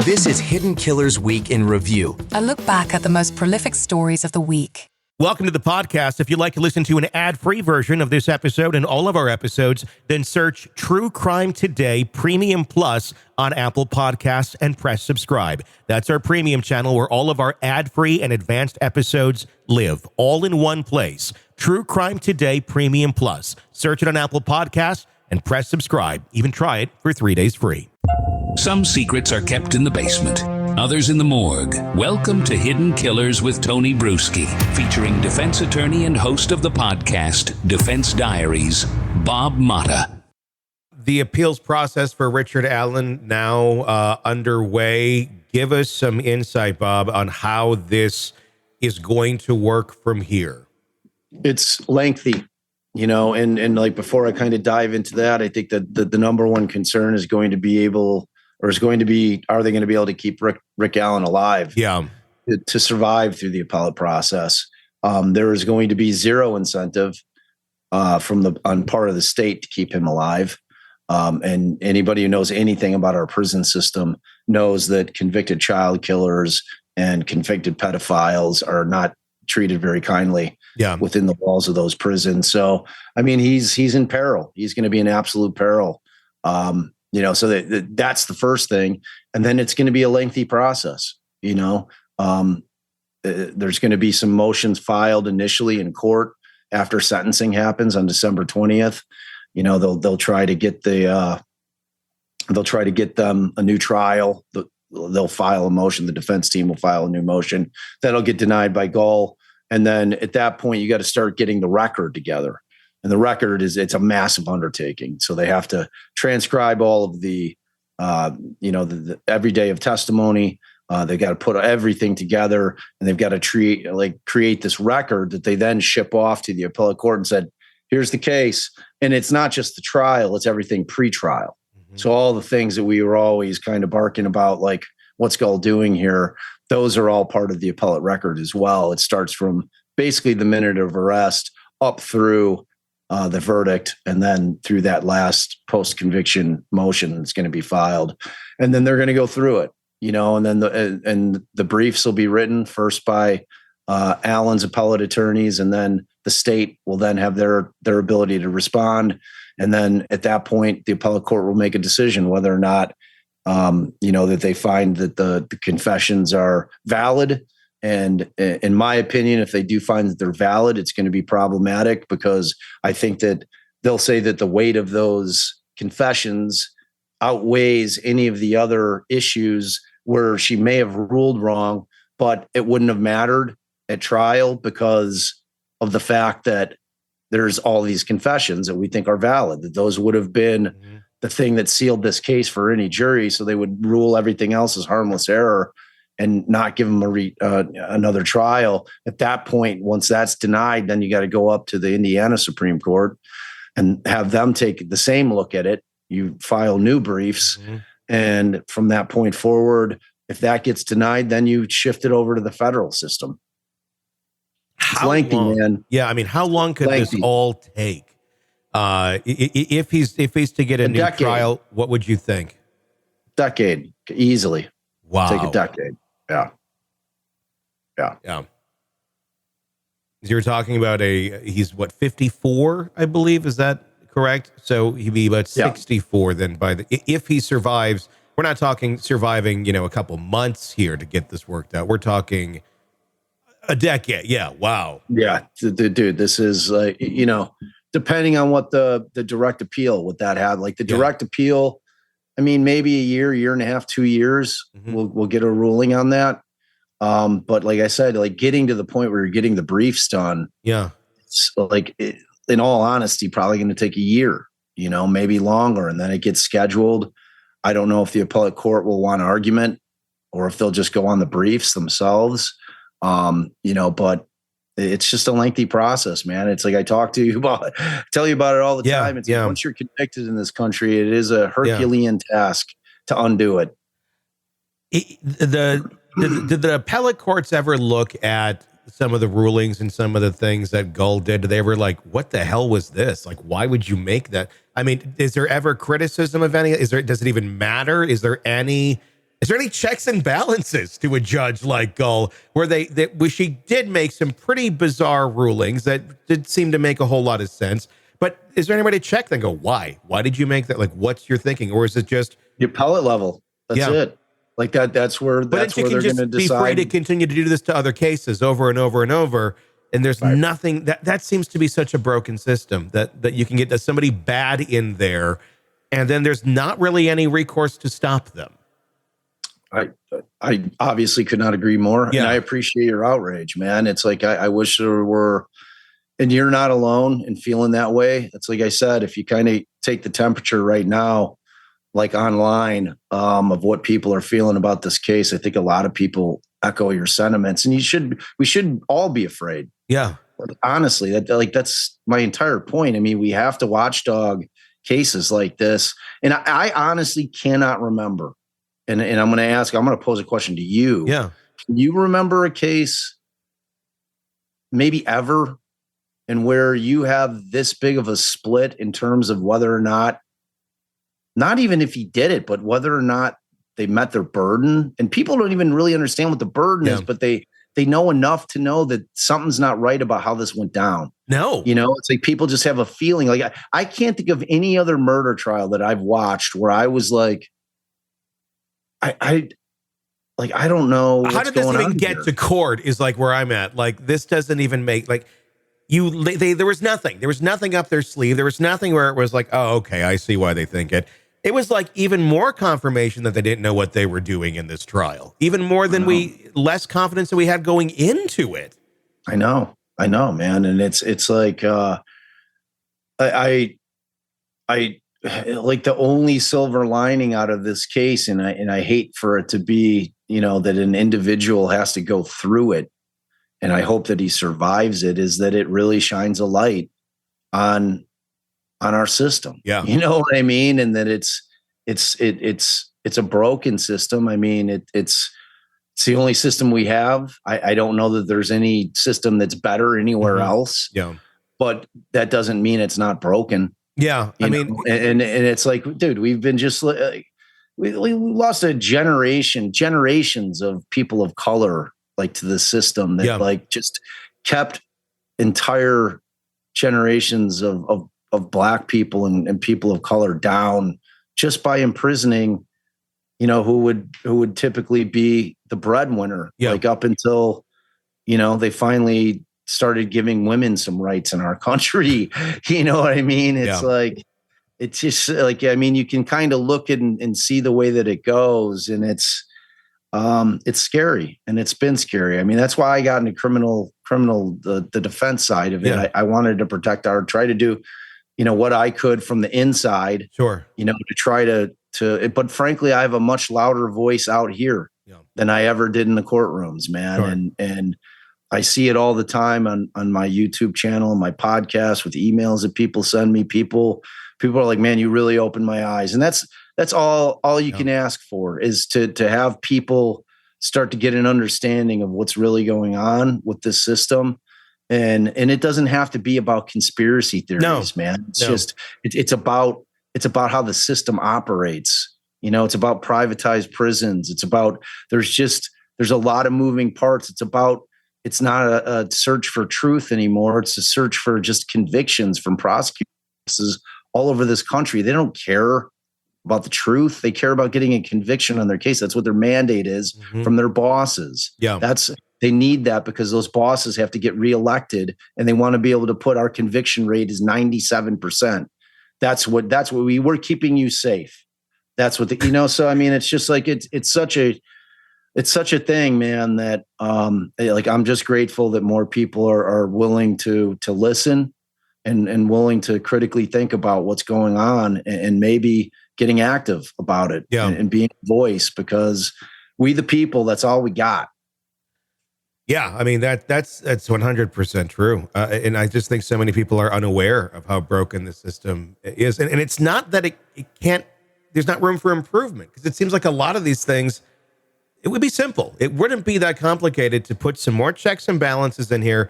This is Hidden Killers Week in Review. A look back at the most prolific stories of the week. Welcome to the podcast. If you'd like to listen to an ad-free version of this episode and all of our episodes, then search True Crime Today Premium Plus on Apple Podcasts and press subscribe. That's our premium channel where all of our ad-free and advanced episodes live, all in one place. True Crime Today Premium Plus. Search it on Apple Podcasts and press subscribe. Even try it for 3 days free. Some secrets are kept in the basement, others in the morgue. Welcome to Hidden Killers with Tony Brueski, featuring defense attorney and host of the podcast, Defense Diaries, Bob Motta. The appeals process for Richard Allen now underway. Give us some insight, Bob, on how this is going to work from here. It's lengthy. And like before I kind of dive into that, I think that the number one concern is going to be are they going to be able to keep Rick Allen alive? Yeah. To survive through the appellate process. There is going to be zero incentive on part of the state to keep him alive. And anybody who knows anything about our prison system knows that convicted child killers and convicted pedophiles are not treated very kindly within the walls of those prisons. So, I mean, he's in peril. He's going to be in absolute peril. So that's the first thing. And then it's going to be a lengthy process. There's going to be some motions filed initially in court after sentencing happens on December 20th. They'll try to get them a new trial. They'll file a motion. The defense team will file a new motion that'll get denied by Gull. And then at that point, you got to start getting the record together. And the record it's a massive undertaking. So they have to transcribe all of the every day of testimony. They got to put everything together, and they've got to create this record that they then ship off to the appellate court and said, here's the case. And it's not just the trial, it's everything pre-trial. Mm-hmm. So all the things that we were always kind of barking about, like what's Gull doing here, those are all part of the appellate record as well. It starts from basically the minute of arrest up through the verdict, and then through that last post-conviction motion that's going to be filed. And then they're going to go through it, and then the briefs will be written first by Allen's appellate attorneys, and then the state will then have their ability to respond. And then at that point, the appellate court will make a decision whether or not, that they find that the confessions are valid. And in my opinion, if they do find that they're valid, it's going to be problematic, because I think that they'll say that the weight of those confessions outweighs any of the other issues where she may have ruled wrong, but it wouldn't have mattered at trial because of the fact that there's all these confessions that we think are valid, that those would have been the thing that sealed this case for any jury. So they would rule everything else as harmless error and not give them another trial. At that point, once that's denied, then you got to go up to the Indiana Supreme Court and have them take the same look at it. You file new briefs. Mm-hmm. And from that point forward, if that gets denied, then you shift it over to the federal system. It's lengthy, man. Yeah, I mean, how long could this all take? If he's to get a new trial, what would you think? Decade, easily. Wow. Take a decade. Yeah. You're talking about he's 54, I believe. Is that correct? So he'd be about 64 then if he survives. We're not talking surviving, a couple months here to get this worked out. We're talking a decade. Yeah. Wow. Yeah. Dude, this is depending on what the direct appeal would that have, like the direct appeal, I mean, maybe a year and a half, 2 years, we'll get a ruling on that. But like I said, like getting to the point where you're getting the briefs done. Yeah. It's in all honesty, probably going to take a year, maybe longer. And then it gets scheduled. I don't know if the appellate court will want an argument or if they'll just go on the briefs themselves. But it's just a lengthy process, man. It's like I tell you about it all the time. It's like once you're convicted in this country, it is a Herculean task to undo it. Did the appellate courts ever look at some of the rulings and some of the things that Gull did? They were like, what the hell was this? Like, why would you make that? I mean, is there ever criticism of any? Does it even matter? Is there any Is there any checks and balances to a judge like Gull where where she did make some pretty bizarre rulings that did seem to make a whole lot of sense? But is there anybody to check then go, why? Why did you make that? Like, what's your thinking? Or is it just the appellate level? That's it. Like that's where they're going to decide. Be free to continue to do this to other cases over and over and over. And there's nothing that seems to be such a broken system that you can get somebody bad in there, and then there's not really any recourse to stop them. I obviously could not agree more. Yeah. And I appreciate your outrage, man. It's like, I wish there were, and you're not alone in feeling that way. It's like I said, if you kind of take the temperature right now, like online, of what people are feeling about this case, I think a lot of people echo your sentiments, and we should all be afraid. Yeah. Honestly, that's my entire point. I mean, we have to watchdog cases like this. And I honestly cannot remember. And I'm going to pose a question to you. Yeah. Can you remember a case maybe ever and where you have this big of a split in terms of whether or not even if he did it, but whether or not they met their burden? And people don't even really understand what the burden is, but they know enough to know that something's not right about how this went down. No. It's like people just have a feeling. Like I can't think of any other murder trial that I've watched where I was like, I don't know what's how did this going even on get here. to court is like where I'm at. Like, this doesn't even make, like, there was nothing up their sleeve. There was nothing where it was like, oh, okay, I see why they think it. It was like even more confirmation that they didn't know what they were doing in this trial, even more than less confidence that we had going into it. I know, man. And it's like, I like the only silver lining out of this case. And I hate for it to be, that an individual has to go through it. And I hope that he survives it, is that it really shines a light on our system. Yeah. You know what I mean? And that it's a broken system. I mean, it's the only system we have. I don't know that there's any system that's better anywhere else. Yeah. But that doesn't mean it's not broken. Yeah. I mean, and it's like, dude, we've been just like, we lost generations of people of color, like, to the system that like just kept entire generations of black people and people of color down just by imprisoning, who would typically be the breadwinner, like up until, they finally started giving women some rights in our country. You know what I mean? It's like, it's just like, I mean, you can kind of look at and see the way that it goes, and it's scary, and it's been scary. I mean, that's why I got into the defense side of it. Yeah. I wanted to try to do, what I could from the inside, sure, to try to, but frankly, I have a much louder voice out here than I ever did in the courtrooms, man. Sure. And I see it all the time on my YouTube channel and my podcast with emails that people send me. People are like, man, you really opened my eyes. And that's all you can ask for, is to have people start to get an understanding of what's really going on with this system. And it doesn't have to be about conspiracy theories, man. It's just, it's about how the system operates. It's about privatized prisons. It's about, there's a lot of moving parts. It's not a search for truth anymore. It's a search for just convictions from prosecutors all over this country. They don't care about the truth. They care about getting a conviction on their case. That's what their mandate is from their bosses. Yeah. They need that because those bosses have to get reelected, and they want to be able to put our conviction rate is 97%. That's what we're keeping you safe. That's what so I mean, it's just like, it's such a thing, man, that like, I'm just grateful that more people are willing to listen and willing to critically think about what's going on, and maybe getting active about it and being a voice, because we the people, that's all we got. Yeah, I mean, that's 100% true. And I just think so many people are unaware of how broken the system is. And it's not that it can't, there's not room for improvement, because it seems like a lot of these things, it would be simple. It wouldn't be that complicated to put some more checks and balances in here,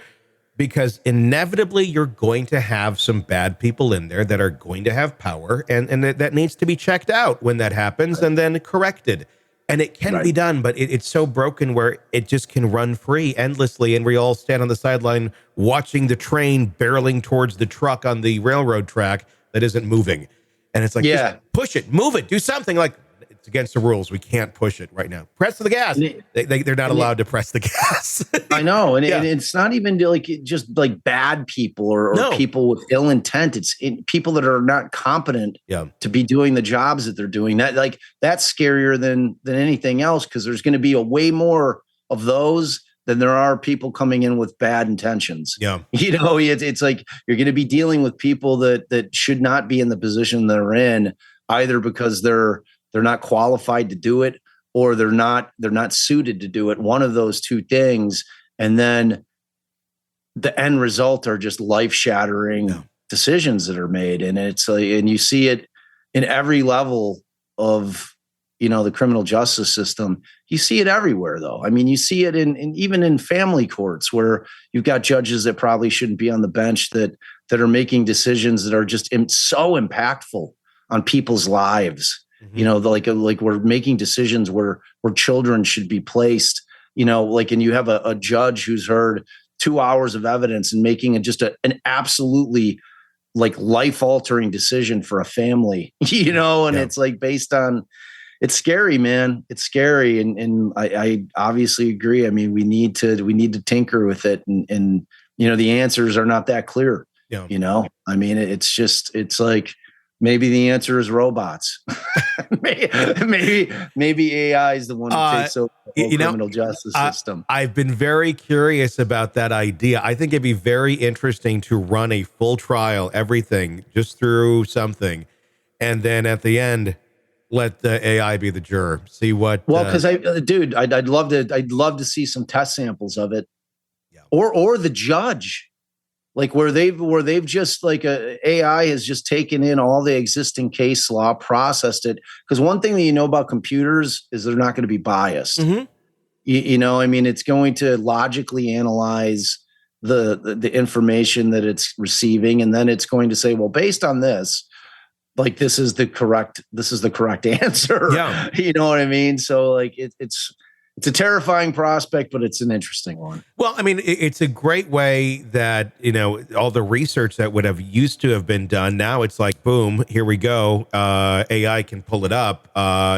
because inevitably you're going to have some bad people in there that are going to have power, and that needs to be checked out when that happens and then corrected. And it can be done, but it's so broken where it just can run free endlessly. And we all stand on the sideline watching the train barreling towards the truck on the railroad track that isn't moving. And it's like, just push it, move it, do something. Like, it's against the rules. We can't push it right now. Press the gas. They're not allowed to press the gas. I know. And it's not even like just like bad people or people with ill intent. It's people that are not competent to be doing the jobs that they're doing. That's scarier than anything else, because there's going to be a way more of those than there are people coming in with bad intentions. Yeah. It's like you're going to be dealing with people that should not be in the position they're in, either because they're not qualified to do it, or they're not suited to do it. One of those two things. And then the end result are just life-shattering decisions that are made. And it's like, and you see it in every level of, the criminal justice system. You see it everywhere, though. I mean, you see it even in family courts, where you've got judges that probably shouldn't be on the bench that are making decisions that are just so impactful on people's lives. Mm-hmm. Like we're making decisions where children should be placed, and you have a judge who's heard 2 hours of evidence and making an absolutely like life-altering decision for a family, it's like based on, it's scary, man. It's scary. And I obviously agree. I mean, we need to tinker with it. And the answers are not that clear. Yeah. I mean, it's like, maybe the answer is robots. maybe AI is the one that takes over the criminal justice system. I've been very curious about that idea. I think it'd be very interesting to run a full trial, everything just through something, and then at the end, let the AI be the juror. See what? Well, because I'd love to see some test samples of it, or the judge. Like where they've just like AI has just taken in all the existing case law, processed it. Because one thing that about computers is they're not going to be biased. Mm-hmm. I mean, it's going to logically analyze the information that it's receiving, and then it's going to say, well, based on this, like this is the correct answer. Yeah. You know what I mean? So like it's a terrifying prospect, but it's an interesting one. Well, I mean, it's a great way that, all the research that would have used to have been done. Now it's like, boom, here we go. AI can pull it up,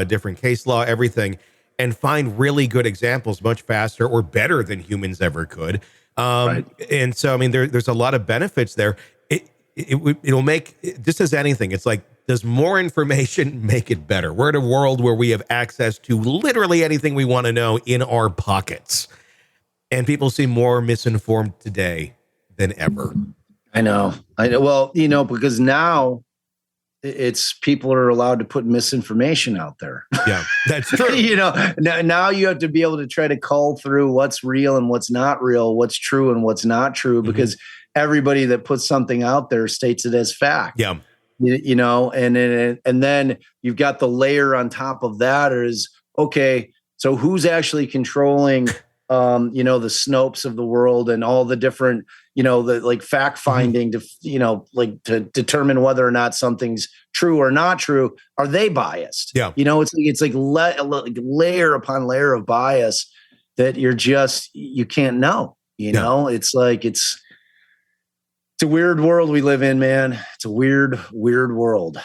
different case law, everything, and find really good examples much faster or better than humans ever could. Right. And so, I mean, there's a lot of benefits there. It'll make, just as anything, it's like, does more information make it better? We're in a world where we have access to literally anything we want to know in our pockets. And people seem more misinformed today than ever. I know. Well, because now it's people are allowed to put misinformation out there. Yeah, that's true. Now you have to be able to try to cull through what's real and what's not real, what's true and what's not true, because everybody that puts something out there states it as fact. Yeah. And then you've got the layer on top of that is, okay, so who's actually controlling, the Snopes of the world and all the different, the like fact finding to determine whether or not something's true or not true. Are they biased? Yeah. It's like layer upon layer of bias that you can't know, it's like, it's a weird world we live in, man. It's a weird, weird world.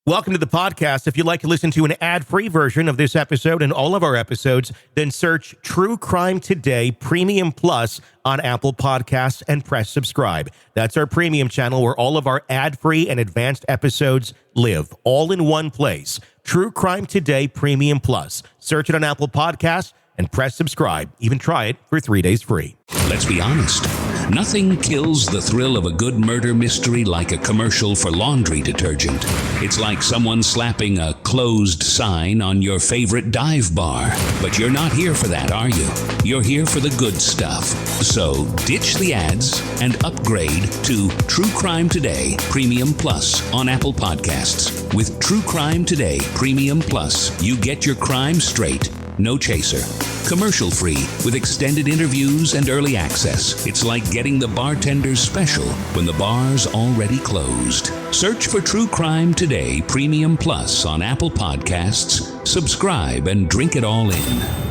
Welcome to the podcast. If you'd like to listen to an ad-free version of this episode and all of our episodes, then search True Crime Today Premium Plus on Apple Podcasts and press subscribe. That's our premium channel where all of our ad-free and advanced episodes live, all in one place. True Crime Today Premium Plus. Search it on Apple Podcasts and press subscribe. Even try it for 3 days free. Let's be honest. Nothing kills the thrill of a good murder mystery like a commercial for laundry detergent. It's like someone slapping a closed sign on your favorite dive bar. But you're not here for that, are you? You're here for the good stuff. So ditch the ads and upgrade to True Crime Today Premium Plus on Apple Podcasts. With True Crime Today Premium Plus, you get your crime straight, no chaser. commercial-free, with extended interviews and early access. It's like getting the bartender's special when the bar's already closed. Search for True Crime Today Premium Plus on Apple Podcasts, subscribe, and drink it all in.